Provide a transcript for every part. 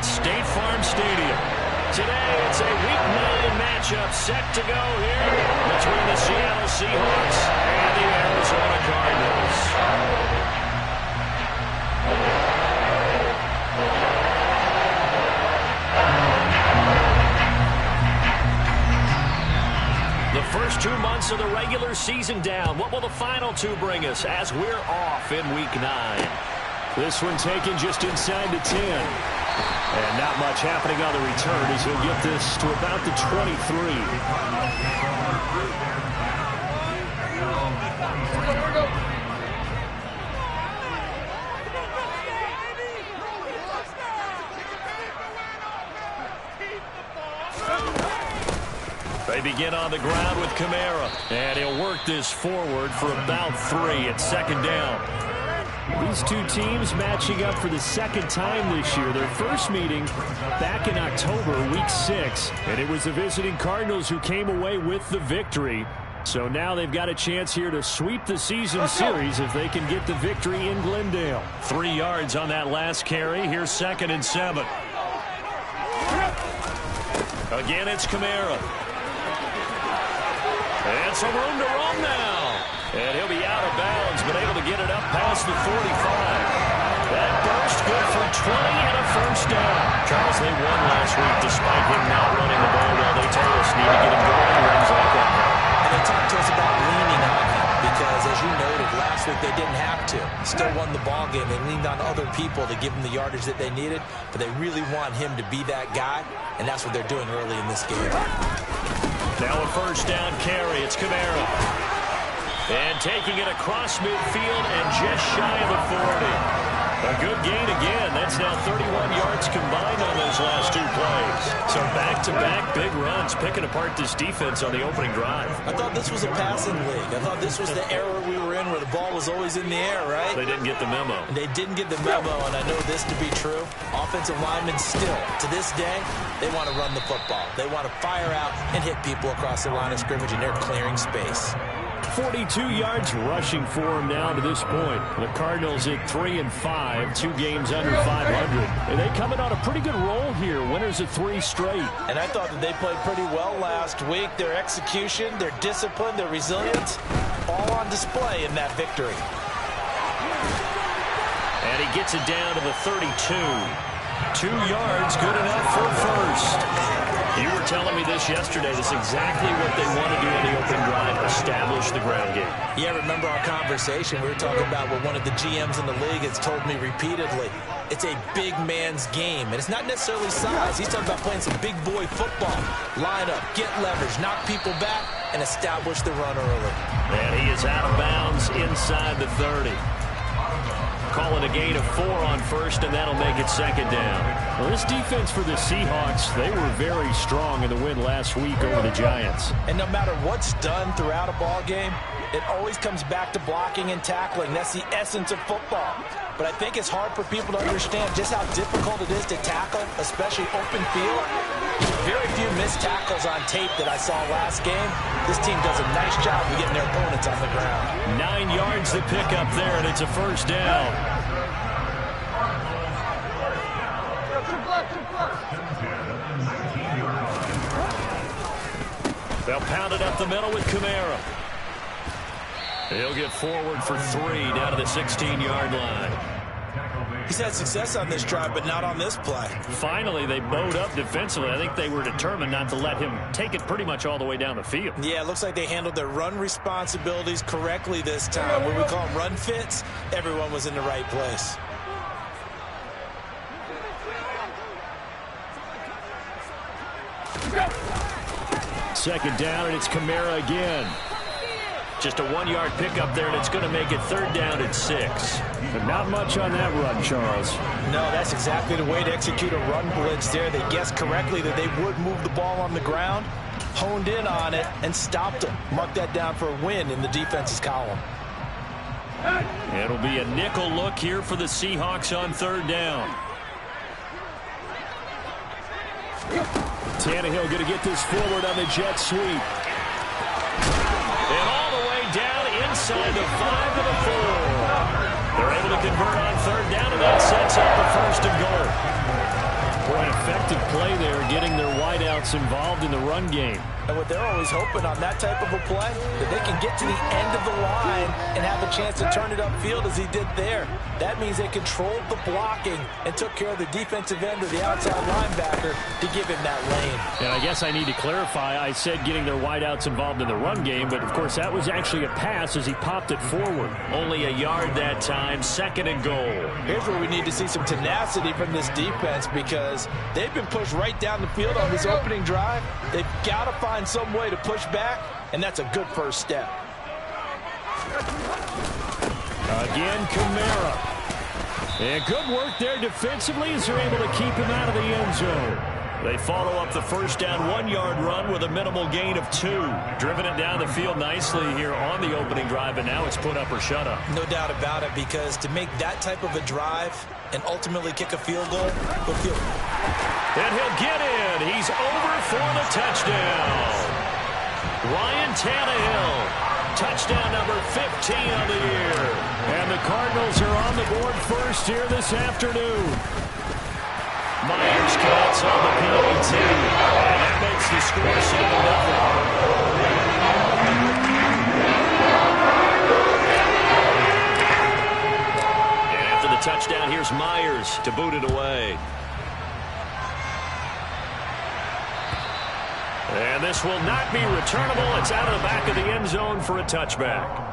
at State Farm Stadium. Today, it's a Week 9 matchup set to go here between the Seattle Seahawks and the Arizona Cardinals. The first 2 months of the regular season down. What will the final 2 bring us as we're off in Week 9? This one taken just inside the 10. And not much happening on the return as he'll get this to about the 23. They begin on the ground with Kamara. And he'll work this forward for about 3 at second down. These 2 teams matching up for the second time this year. Their first meeting back in October, Week 6. And it was the visiting Cardinals who came away with the victory. So now they've got a chance here to sweep the season series if they can get the victory in Glendale. 3 yards on that last carry. Here's 2nd and 7. Again, it's Kamara. And some room to roam now. And he'll be out of bounds, but able to get it up past the 45. That burst good for 20 and a first down. Charles, they won last week despite him not running the ball well. They told us need to get him going in runs like that. And they talked to us about leaning on him because, as you noted, last week they didn't have to. Still won the ball game. They leaned on other people to give them the yardage that they needed, but they really want him to be that guy, and that's what they're doing early in this game. Now a first down carry. It's Kamara. And taking it across midfield and just shy of the 40. A good gain again. That's now 31 yards combined on those last 2 plays. So back-to-back big runs, picking apart this defense on the opening drive. I thought this was a passing league. I thought this was the era we were in where the ball was always in the air, right? They didn't get the memo. And they didn't get the memo, and I know this to be true. Offensive linemen still, to this day, they want to run the football. They want to fire out and hit people across the line of scrimmage, and they're clearing space. 42 yards rushing for him now to this point. The Cardinals at 3-5, 2 games under 500. And they coming on a pretty good roll here. Winners of 3 straight. And I thought that they played pretty well last week. Their execution, their discipline, their resilience, all on display in that victory. And he gets it down to the 32. 2 yards, good enough for first. You were telling me this yesterday. This is exactly what they want to do in the opening drive, establish the ground game. Yeah, remember our conversation. We were talking about what one of the GMs in the league has told me repeatedly. It's a big man's game, and it's not necessarily size. He's talking about playing some big boy football. Line up, get leverage, knock people back, and establish the run early. And he is out of bounds inside the 30. Calling a gain of 4 on first, and that'll make it second down. Well, this defense for the Seahawks, they were very strong in the win last week over the Giants. And no matter what's done throughout a ball game, it always comes back to blocking and tackling. That's the essence of football. But I think it's hard for people to understand just how difficult it is to tackle, especially open field. Very few missed tackles on tape that I saw last game. This team does a nice job of getting their opponents on the ground. 9 yards to pick up there, and it's a first down. They'll pound it up the middle with Kamara. He'll get forward for 3 down to the 16-yard line. He's had success on this drive, but not on this play. Finally, they bowed up defensively. I think they were determined not to let him take it pretty much all the way down the field. Yeah, it looks like they handled their run responsibilities correctly this time. When we call them run fits, everyone was in the right place. Second down, and it's Kamara again. Just a 1-yard pickup there, and it's going to make it 3rd down and 6. But not much on that run, Charles. No, that's exactly the way to execute a run blitz there. They guessed correctly that they would move the ball on the ground, honed in on it, and stopped them. Mark that down for a win in the defense's column. It'll be a nickel look here for the Seahawks on 3rd down. Tannehill going to get this forward on the jet sweep. And all the way down inside the 5 to the 4. They're able to convert on 3rd down, and that sets up the 1st and goal. Boy, play there, getting their wideouts involved in the run game. And what they're always hoping on that type of a play, that they can get to the end of the line and have a chance to turn it upfield as he did there. That means they controlled the blocking and took care of the defensive end or the outside linebacker to give him that lane. And I guess I need to clarify, I said getting their wideouts involved in the run game, but of course that was actually a pass as he popped it forward. Only a yard that time, 2nd and goal. Here's where we need to see some tenacity from this defense, because they've been pushed right down the field on this opening drive. They've got to find some way to push back, and that's a good first step. Again, Kamara. And good work there defensively as they're able to keep him out of the end zone. They follow up the first down 1-yard run with a minimal gain of 2. Driven it down the field nicely here on the opening drive, and now it's put up or shut up. No doubt about it, because to make that type of a drive and ultimately kick a field goal, he'll feel. And he'll get in. He's over for the touchdown. Ryan Tannehill, touchdown number 15 on the year. And the Cardinals are on the board first here this afternoon. Myers counts on the PAT, and that makes the score 7-0. And after the touchdown, here's Myers to boot it away. And this will not be returnable. It's out of the back of the end zone for a touchback.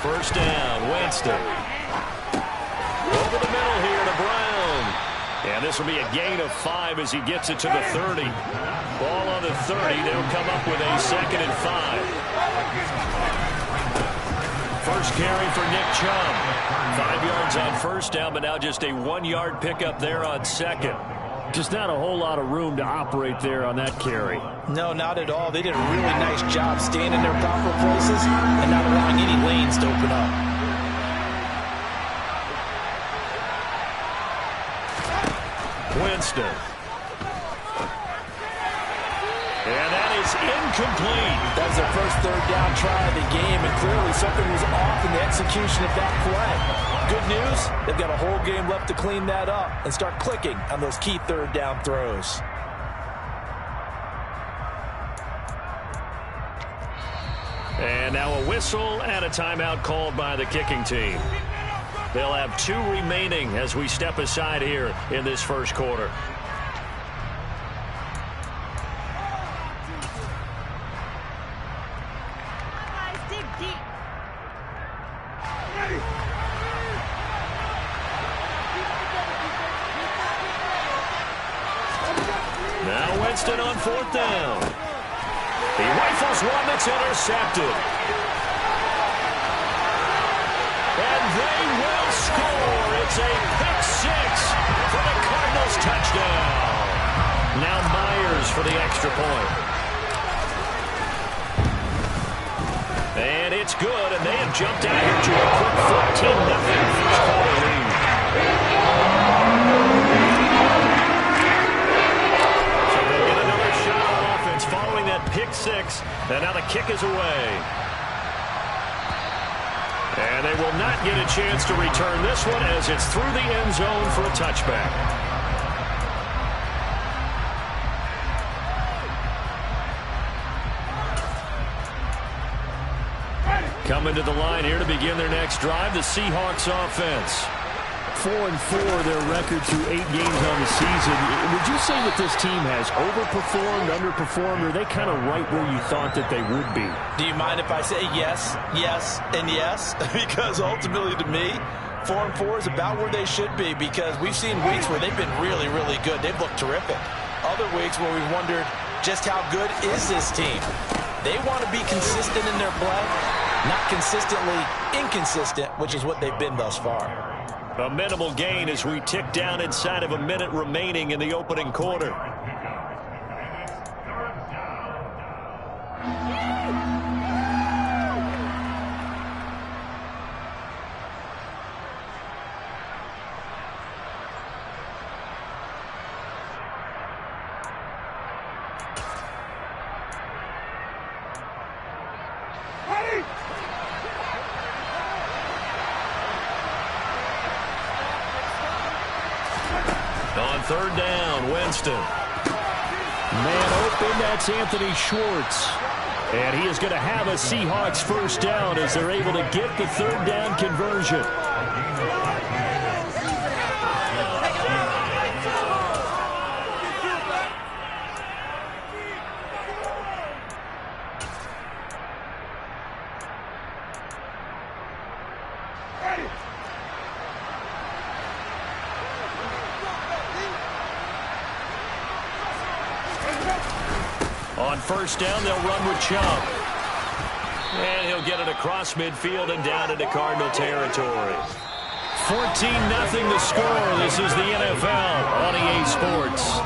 First down, Winston. Over the middle here to Brown. And this will be a gain of 5 as he gets it to the 30. Ball on the 30. They'll come up with a 2nd and 5. First carry for Nick Chubb. 5 yards on first down, but now just a 1-yard pickup there on 2nd. Just not a whole lot of room to operate there on that carry. No, not at all. They did a really nice job staying in their proper places and not allowing any lanes to open up. Winston. And that is incomplete. That was their first 3rd down try of the game, and clearly something was off in the execution of that play. Good news, they've got a whole game left to clean that up and start clicking on those key 3rd down throws. And now a whistle and a timeout called by the kicking team. They'll have 2 remaining as we step aside here in this first quarter. Now Winston on 4th down. He rifles one that's intercepted. And they will score. It's a pick 6 for the Cardinals touchdown. Now Myers for the extra point. And it's good, and they have jumped out here to a quick 14-0 first quarter lead. Following that pick 6, and now the kick is away. And they will not get a chance to return this one as it's through the end zone for a touchback. Coming to the line here to begin their next drive, the Seahawks offense. 4-4 their record through 8 games on the season. Would you say that this team has overperformed, underperformed, or are they kind of right where you thought that they would be? Do you mind if I say yes, yes, and yes? Because ultimately to me, 4-4 is about where they should be, because we've seen weeks where they've been really, really good. They've looked terrific. Other weeks where we've wondered just how good is this team. They want to be consistent in their play. Not consistently inconsistent, which is what they've been thus far. A minimal gain as we tick down inside of a minute remaining in the opening quarter. On third down, Winston. Man open, that's Anthony Schwartz. And he is going to have a Seahawks first down as they're able to get the third down conversion. On first down, they'll run with Chubb. And he'll get it across midfield and down into Cardinal territory. 14-0 the score. This is the NFL on EA Sports.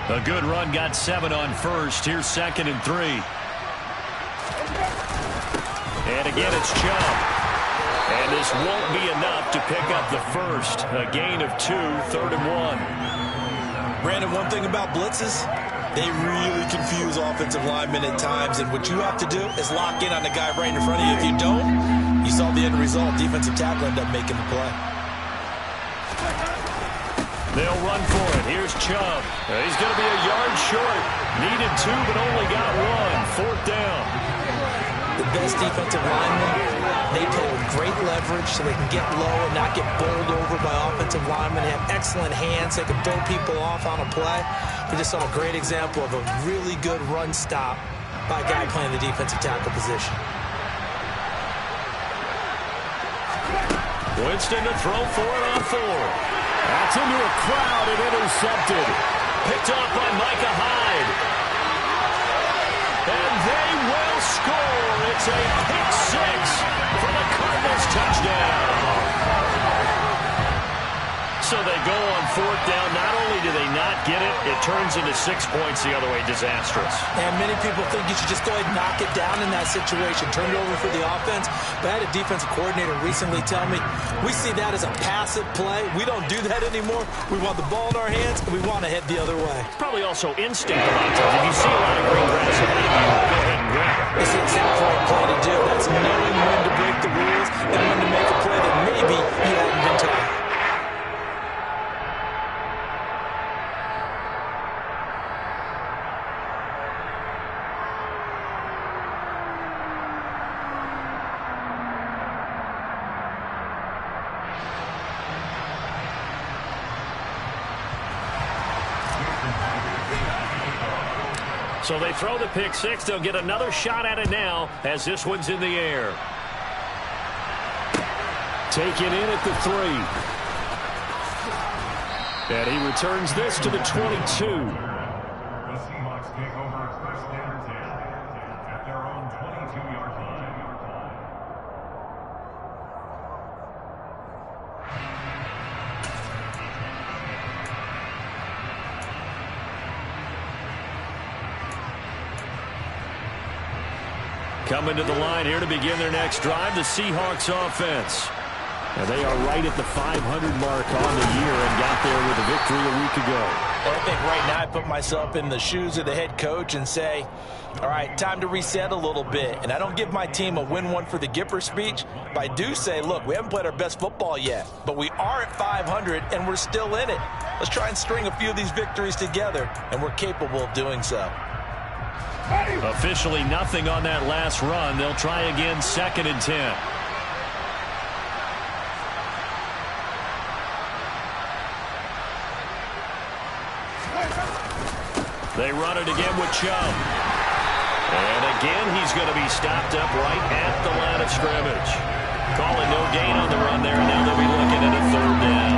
A good run, got 7 on first. Here's 2nd and 3. And again, it's Chubb. And this won't be enough to pick up the first. A gain of 2, 3rd and 1. Brandon, one thing about blitzes, they really confuse offensive linemen at times. And what you have to do is lock in on the guy right in front of you. If you don't, you saw the end result. Defensive tackle ended up making the play. They'll run for it. Here's Chubb. He's going to be a yard short. Needed 2, but only got 1. 4th down. The best defensive linemen, they play with great leverage so they can get low and not get bowled over by offensive linemen. They have excellent hands. They can throw people off on a play. We just saw a great example of a really good run stop by a guy playing the defensive tackle position. Winston to throw for it on 4. That's into a crowd and intercepted. Picked off by Micah Hyde. And they will score. It's a pick 6 for the Cardinals touchdown. So they go on 4th down. Not only do they not get it, it turns into 6 points the other way. Disastrous. And many people think you should just go ahead and knock it down in that situation. Turn it over for the offense. But I had a defensive coordinator recently tell me, we see that as a passive play. We don't do that anymore. We want the ball in our hands, and we want to head the other way. Probably also instinct a lot of times. If you see a lot of green grass, go ahead and grab it. It's the exact right play to do. That's knowing when to break the rules and when to make a play that maybe you hadn't been taught. So they throw the pick 6. They'll get another shot at it now as this one's in the air. Taken in at the 3. And he returns this to the 22. The Seahawks take over first and 10 at their own 22-yard line. Coming to the line here to begin their next drive, the Seahawks offense. And they are right at the 500 mark on the year and got there with a victory a week ago. Well, I think right now I put myself in the shoes of the head coach and say, all right, time to reset a little bit. And I don't give my team a win one for the Gipper speech, but I do say, look, we haven't played our best football yet, but we are at 500 and we're still in it. Let's try and string a few of these victories together, and we're capable of doing so. Officially nothing on that last run. They'll try again, 2nd and 10. They run it again with Chubb. And again, he's going to be stopped up right at the line of scrimmage. Calling no gain on the run there, and now they'll be looking at a third down.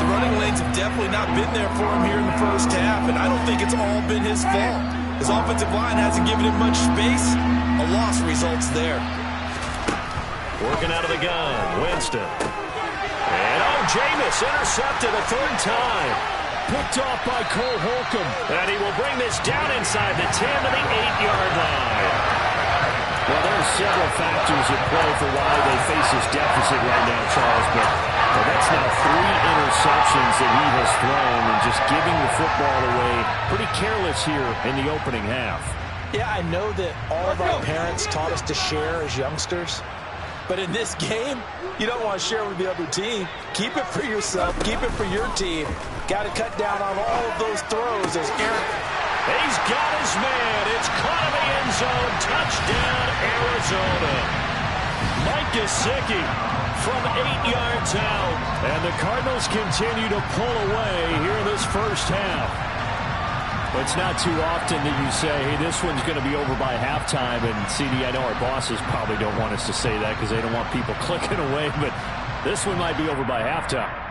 The running lanes have definitely not been there for him here in the first half, and I don't think it's all been his fault. His offensive line hasn't given him much space. A loss results there. Working out of the gun, Winston. And Jameis intercepted a third time. Picked off by Cole Holcomb. And he will bring this down inside the 10 to the 8-yard line. Well, there are several factors at play for why they face this deficit right now, Charles, but that's now 3 interceptions that he has thrown and just giving the football away. Pretty careless here in the opening half. Yeah, I know that all of our parents taught us to share as youngsters, but in this game, you don't want to share with the other team. Keep it for yourself. Keep it for your team. Got to cut down on all of those throws as Aaron. He's got his man. It's caught in the end zone. Touchdown, Arizona. Mike Gesicki from 8 yards out. And the Cardinals continue to pull away here in this first half. But it's not too often that you say, hey, this one's going to be over by halftime. And, CD, I know our bosses probably don't want us to say that because they don't want people clicking away. But this one might be over by halftime.